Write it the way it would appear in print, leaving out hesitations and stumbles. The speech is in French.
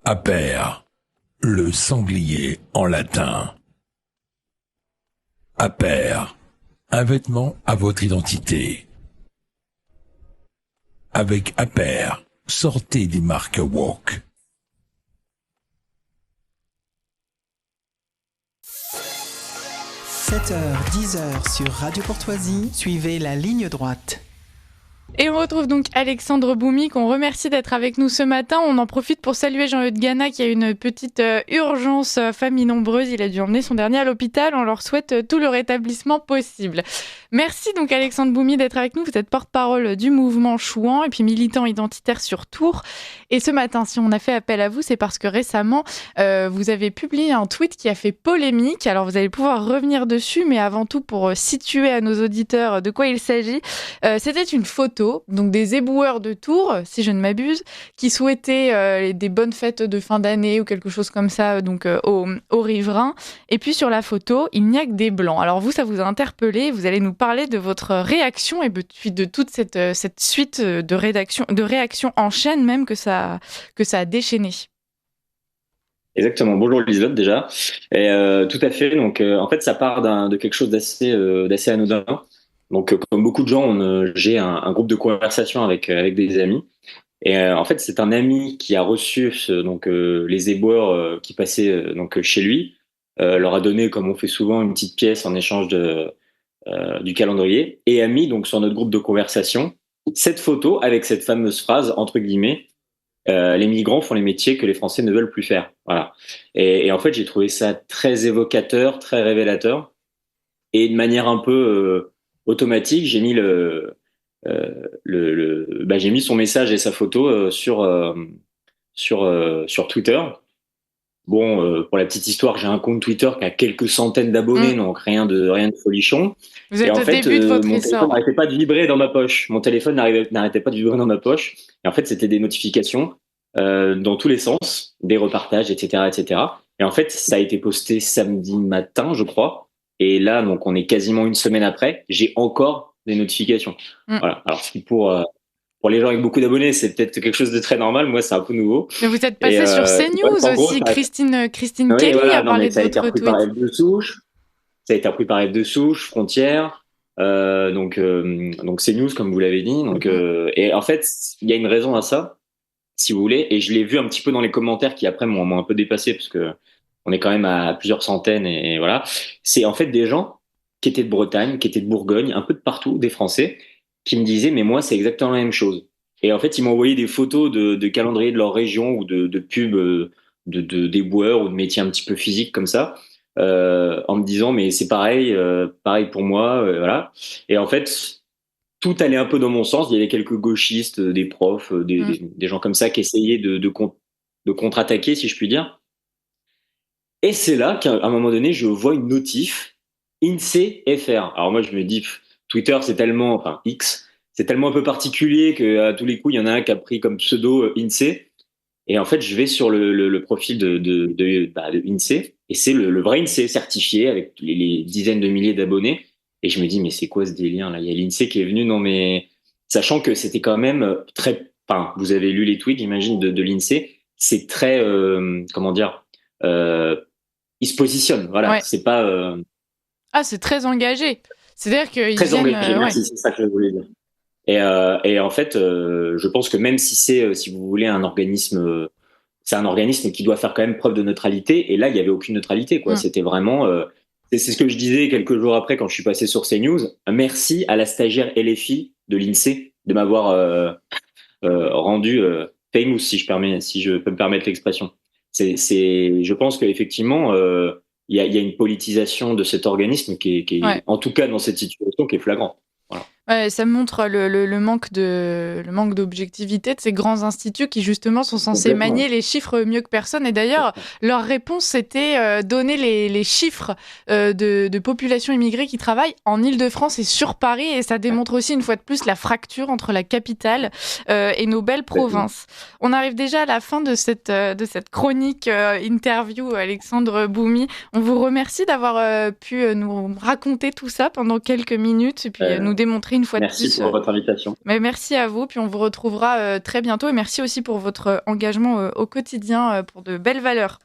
Aper, le sanglier en latin. Aper, un vêtement à votre identité. Avec Aper, sortez des marques woke. 7h, 10h sur Radio Courtoisie, suivez la ligne droite. Et on retrouve donc Alexandre Boumy, qu'on remercie d'être avec nous ce matin. On en profite pour saluer Jean-Eudes Gana qui a une petite urgence, famille nombreuse. Il a dû emmener son dernier à l'hôpital. On leur souhaite tout le rétablissement possible. Merci donc Alexandre Boumy d'être avec nous. Vous êtes porte-parole du mouvement Chouan et puis militant identitaire sur Tours. Et ce matin, si on a fait appel à vous, c'est parce que récemment, vous avez publié un tweet qui a fait polémique. Alors vous allez pouvoir revenir dessus, mais avant tout pour situer à nos auditeurs de quoi il s'agit. C'était une photo donc des éboueurs de Tours, si je ne m'abuse, qui souhaitaient des bonnes fêtes de fin d'année ou quelque chose comme ça donc aux riverains. Et puis sur la photo, il n'y a que des blancs. Alors vous, ça vous a interpellé. Vous allez nous parler de votre réaction et puis de toute cette suite de réactions en chaîne même que ça a déchaîné. Exactement. Bonjour Liselotte déjà. Et tout à fait. Donc en fait, ça part de quelque chose d'assez anodin. Donc, comme beaucoup de gens, j'ai un groupe de conversation avec des amis. Et en fait, c'est un ami qui a reçu les éboueurs qui passaient chez lui, leur a donné, comme on fait souvent, une petite pièce en échange du calendrier, et a mis donc sur notre groupe de conversation cette photo avec cette fameuse phrase entre guillemets les migrants font les métiers que les Français ne veulent plus faire. Voilà. Et en fait, j'ai trouvé ça très évocateur, très révélateur, et de manière un peu automatique, j'ai mis j'ai mis son message et sa photo sur Twitter. Bon, pour la petite histoire, j'ai un compte Twitter qui a quelques centaines d'abonnés, donc rien de folichon. Vous êtes au début de votre mon essor. téléphone n'arrêtait pas de vibrer dans ma poche. Mon téléphone n'arrêtait pas de vibrer dans ma poche. Et en fait, c'était des notifications dans tous les sens, des repartages, etc., etc. Et en fait, ça a été posté samedi matin, je crois. Et là, donc, on est quasiment une semaine après. J'ai encore des notifications. Voilà. Alors, ce qui pour les gens avec beaucoup d'abonnés, c'est peut-être quelque chose de très normal. Moi, c'est un peu nouveau. Mais vous êtes passé sur CNews aussi. Christine Kelly a parlé de votre tweet. Ça a été repris par F de Souche, Frontières, donc CNews, comme vous l'avez dit. Donc, et en fait, il y a une raison à ça, si vous voulez. Et je l'ai vu un petit peu dans les commentaires qui après m'ont un peu dépassé parce que on est quand même à plusieurs centaines et voilà. C'est en fait des gens qui étaient de Bretagne, qui étaient de Bourgogne, un peu de partout, des Français, qui me disaient mais moi c'est exactement la même chose. Et en fait ils m'ont envoyé des photos de calendriers de leur région ou de pubs d'éboueurs ou de métiers un petit peu physiques comme ça, en me disant mais c'est pareil, pareil pour moi, voilà. Et en fait tout allait un peu dans mon sens. Il y avait quelques gauchistes, des profs, des gens comme ça qui essayaient de contre-attaquer, si je puis dire. Et c'est là qu'à un moment donné, je vois une notif INSEE FR. Alors moi, je me dis, Twitter, X, c'est tellement un peu particulier qu'à tous les coups, il y en a un qui a pris comme pseudo INSEE. Et en fait, je vais sur le profil de INSEE, et c'est le vrai INSEE certifié avec les dizaines de milliers d'abonnés. Et je me dis, mais c'est quoi ce délire là? Il y a l'INSEE qui est venu dans mes... Sachant que c'était quand même très... Enfin, vous avez lu les tweets, j'imagine, de l'INSEE. C'est très... comment dire il se positionne, voilà. Ouais. C'est pas... c'est très engagé. C'est-à-dire qu'ils très viennent... engagé, merci, c'est ça que je voulais dire. Et en fait, je pense que même si c'est, si vous voulez, un organisme... c'est un organisme qui doit faire quand même preuve de neutralité. Et là, il n'y avait aucune neutralité, quoi. C'était vraiment... c'est ce que je disais quelques jours après quand je suis passé sur CNews. Merci à la stagiaire LFI de l'INSEE de m'avoir rendu famous, si je peux me permettre l'expression. Je pense qu'effectivement, il y a une politisation de cet organisme qui est en tout cas dans cette situation, qui est flagrante. Voilà. Ouais, ça montre le manque d'objectivité de ces grands instituts qui justement sont censés manier les chiffres mieux que personne. Et d'ailleurs, leur réponse c'était donner les chiffres de population immigrée qui travaillent en Île-de-France et sur Paris. Et ça démontre aussi une fois de plus la fracture entre la capitale et nos belles provinces. On arrive déjà à la fin de cette chronique interview, Alexandre Boumy. On vous remercie d'avoir pu nous raconter tout ça pendant quelques minutes et puis nous démontrer une fois de Merci plus. pour votre invitation. Mais merci à vous, puis on vous retrouvera très bientôt. Et merci aussi pour votre engagement au quotidien pour de belles valeurs.